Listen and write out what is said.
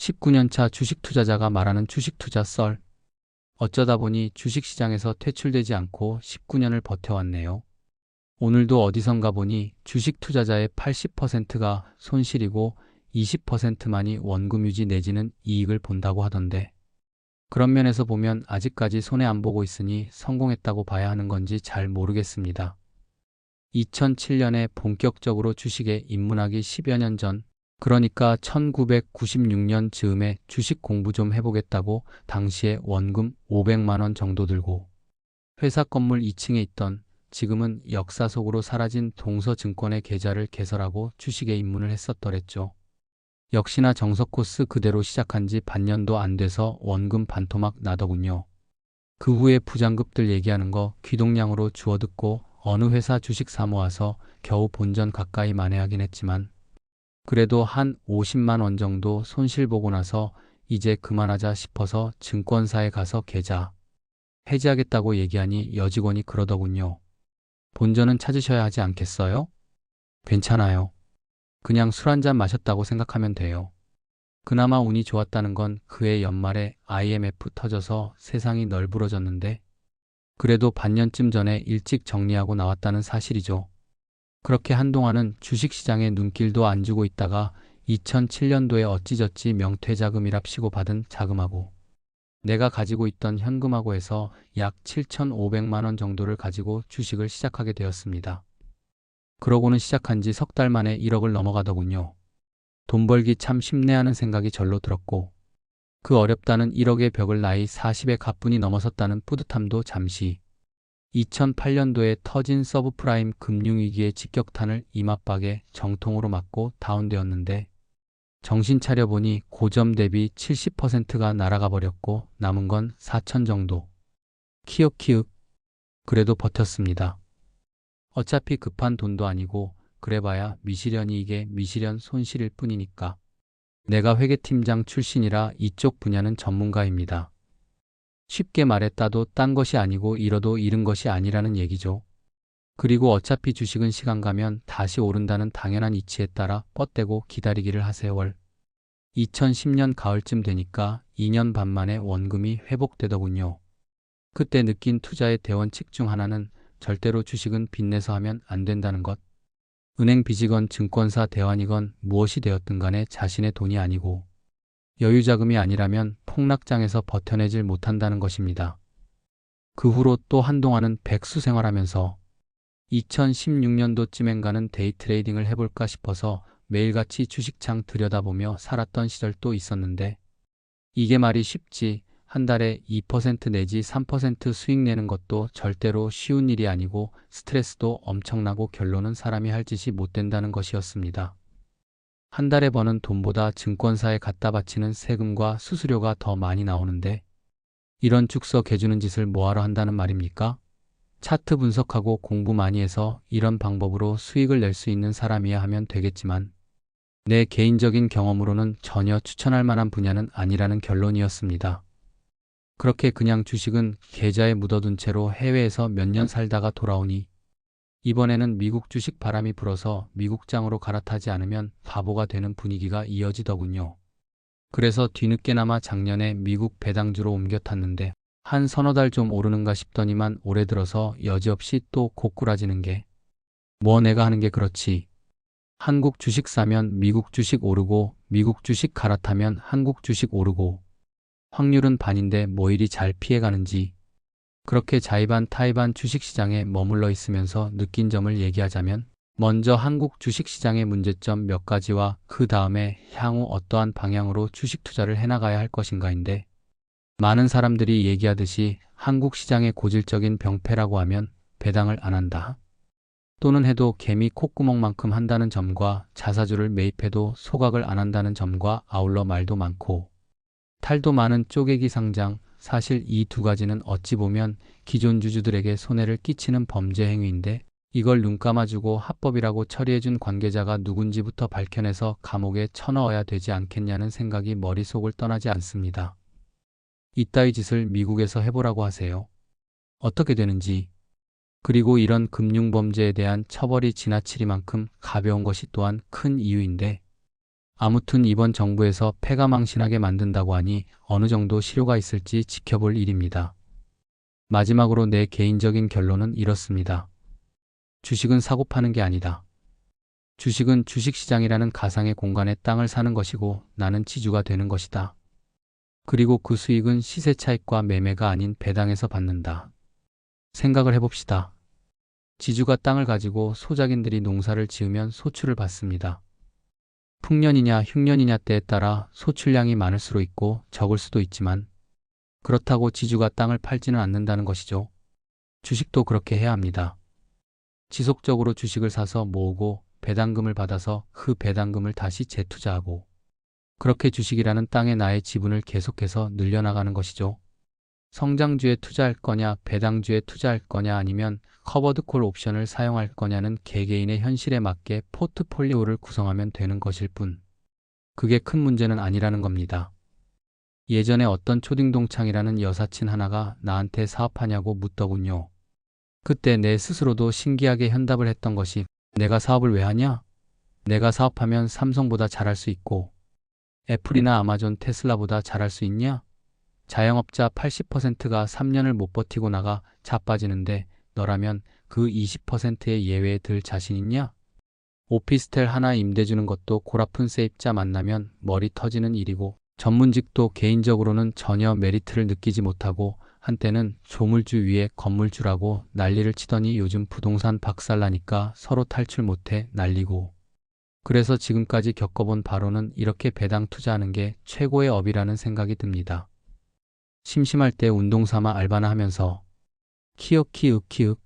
19년차 주식 투자자가 말하는 주식 투자 썰. 어쩌다 보니 주식시장에서 퇴출되지 않고 19년을 버텨왔네요. 오늘도 어디선가 보니 주식 투자자의 80%가 손실이고 20%만이 원금 유지 내지는 이익을 본다고 하던데, 그런 면에서 보면 아직까지 손해 안 보고 있으니 성공했다고 봐야 하는 건지 잘 모르겠습니다. 2007년에 본격적으로 주식에 입문하기 10여 년 전, 그러니까 1996년 즈음에 주식 공부 좀 해보겠다고 당시에 원금 500만 원 정도 들고 회사 건물 2층에 있던, 지금은 역사 속으로 사라진 동서증권의 계좌를 개설하고 주식에 입문을 했었더랬죠. 역시나 정석 코스 그대로 시작한 지 반년도 안 돼서 원금 반토막 나더군요. 그 후에 부장급들 얘기하는 거 귀동냥으로 주워 듣고 어느 회사 주식 사모아서 겨우 본전 가까이 만회하긴 했지만, 그래도 한 50만 원 정도 손실 보고 나서 이제 그만하자 싶어서 증권사에 가서 계좌 해지하겠다고 얘기하니 여직원이 그러더군요. 본전은 찾으셔야 하지 않겠어요? 괜찮아요. 그냥 술 한잔 마셨다고 생각하면 돼요. 그나마 운이 좋았다는 건 그해 연말에 IMF 터져서 세상이 널브러졌는데, 그래도 반년쯤 전에 일찍 정리하고 나왔다는 사실이죠. 그렇게 한동안은 주식시장에 눈길도 안 주고 있다가 2007년도에 어찌저찌 명퇴자금이랍시고 받은 자금하고 내가 가지고 있던 현금하고 해서 약 7,500만 원 정도를 가지고 주식을 시작하게 되었습니다. 그러고는 시작한 지 석 달 만에 1억을 넘어가더군요. 돈 벌기 참 쉽네 하는 생각이 절로 들었고, 그 어렵다는 1억의 벽을 나이 40에 가뿐히 넘어섰다는 뿌듯함도 잠시, 2008년도에 터진 서브프라임 금융위기의 직격탄을 이맛박에 정통으로 맞고 다운되었는데, 정신 차려보니 고점 대비 70%가 날아가 버렸고 남은 건 4천 정도. 키읔키읔. 그래도 버텼습니다. 어차피 급한 돈도 아니고 그래봐야 미시련 이익에 미시련 손실일 뿐이니까. 내가 회계팀장 출신이라 이쪽 분야는 전문가입니다. 쉽게 말했다도 딴 것이 아니고 잃어도 잃은 것이 아니라는 얘기죠. 그리고 어차피 주식은 시간 가면 다시 오른다는 당연한 이치에 따라 뻗대고 기다리기를 하세요. 2010년 가을쯤 되니까 2년 반 만에 원금이 회복되더군요. 그때 느낀 투자의 대원칙 중 하나는 절대로 주식은 빚내서 하면 안 된다는 것. 은행 빚이건 증권사 대환이건 무엇이 되었든 간에 자신의 돈이 아니고 여유자금이 아니라면 폭락장에서 버텨내질 못한다는 것입니다. 그 후로 또 한동안은 백수 생활하면서 2016년도쯤엔가는 데이트레이딩을 해볼까 싶어서 매일같이 주식창 들여다보며 살았던 시절도 있었는데, 이게 말이 쉽지, 한 달에 2% 내지 3% 수익 내는 것도 절대로 쉬운 일이 아니고 스트레스도 엄청나고 결론은 사람이 할 짓이 못 된다는 것이었습니다. 한 달에 버는 돈보다 증권사에 갖다 바치는 세금과 수수료가 더 많이 나오는데, 이런 죽서 개주는 짓을 뭐하러 한다는 말입니까? 차트 분석하고 공부 많이 해서 이런 방법으로 수익을 낼 수 있는 사람이야 하면 되겠지만, 내 개인적인 경험으로는 전혀 추천할 만한 분야는 아니라는 결론이었습니다. 그렇게 그냥 주식은 계좌에 묻어둔 채로 해외에서 몇 년 살다가 돌아오니, 이번에는 미국 주식 바람이 불어서 미국장으로 갈아타지 않으면 바보가 되는 분위기가 이어지더군요. 그래서 뒤늦게나마 작년에 미국 배당주로 옮겨 탔는데, 한 서너 달 좀 오르는가 싶더니만 올해 들어서 여지없이 또 고꾸라지는 게, 뭐 내가 하는 게 그렇지. 한국 주식 사면 미국 주식 오르고 미국 주식 갈아타면 한국 주식 오르고, 확률은 반인데 뭐 이리 잘 피해가는지. 그렇게 자의반 타의반 주식시장에 머물러 있으면서 느낀 점을 얘기하자면, 먼저 한국 주식시장의 문제점 몇 가지와 그 다음에 향후 어떠한 방향으로 주식 투자를 해나가야 할 것인가인데, 많은 사람들이 얘기하듯이 한국 시장의 고질적인 병폐라고 하면 배당을 안 한다, 또는 해도 개미 콧구멍만큼 한다는 점과 자사주를 매입해도 소각을 안 한다는 점과 아울러 말도 많고 탈도 많은 쪼개기 상장, 사실 이 두 가지는 어찌 보면 기존 주주들에게 손해를 끼치는 범죄 행위인데, 이걸 눈 감아주고 합법이라고 처리해준 관계자가 누군지부터 밝혀내서 감옥에 쳐넣어야 되지 않겠냐는 생각이 머릿속을 떠나지 않습니다. 이따위 짓을 미국에서 해보라고 하세요. 어떻게 되는지. 그리고 이런 금융범죄에 대한 처벌이 지나치리만큼 가벼운 것이 또한 큰 이유인데, 아무튼 이번 정부에서 패가 망신하게 만든다고 하니 어느 정도 실효가 있을지 지켜볼 일입니다. 마지막으로 내 개인적인 결론은 이렇습니다. 주식은 사고 파는 게 아니다. 주식은 주식시장이라는 가상의 공간에 땅을 사는 것이고 나는 지주가 되는 것이다. 그리고 그 수익은 시세 차익과 매매가 아닌 배당에서 받는다. 생각을 해봅시다. 지주가 땅을 가지고 소작인들이 농사를 지으면 소출을 받습니다. 풍년이냐 흉년이냐 때에 따라 소출량이 많을 수도 있고 적을 수도 있지만 그렇다고 지주가 땅을 팔지는 않는다는 것이죠. 주식도 그렇게 해야 합니다. 지속적으로 주식을 사서 모으고 배당금을 받아서 그 배당금을 다시 재투자하고 그렇게 주식이라는 땅에 나의 지분을 계속해서 늘려나가는 것이죠. 성장주에 투자할 거냐, 배당주에 투자할 거냐 아니면 커버드 콜 옵션을 사용할 거냐는 개개인의 현실에 맞게 포트폴리오를 구성하면 되는 것일 뿐. 그게 큰 문제는 아니라는 겁니다. 예전에 어떤 초딩동창이라는 여사친 하나가 나한테 사업하냐고 묻더군요. 그때 내 스스로도 신기하게 현답을 했던 것이 내가 사업을 왜 하냐? 내가 사업하면 삼성보다 잘할 수 있고 애플이나 아마존, 테슬라보다 잘할 수 있냐? 자영업자 80%가 3년을 못 버티고 나가 자빠지는데 너라면 그 20%의 예외에 들 자신 있냐? 오피스텔 하나 임대 주는 것도 골아픈 세입자 만나면 머리 터지는 일이고 전문직도 개인적으로는 전혀 메리트를 느끼지 못하고 한때는 조물주 위에 건물주라고 난리를 치더니 요즘 부동산 박살나니까 서로 탈출 못해 난리고 그래서 지금까지 겪어본 바로는 이렇게 배당 투자하는 게 최고의 업이라는 생각이 듭니다. 심심할 때 운동 삼아 알바나 하면서 키읔키읔키읔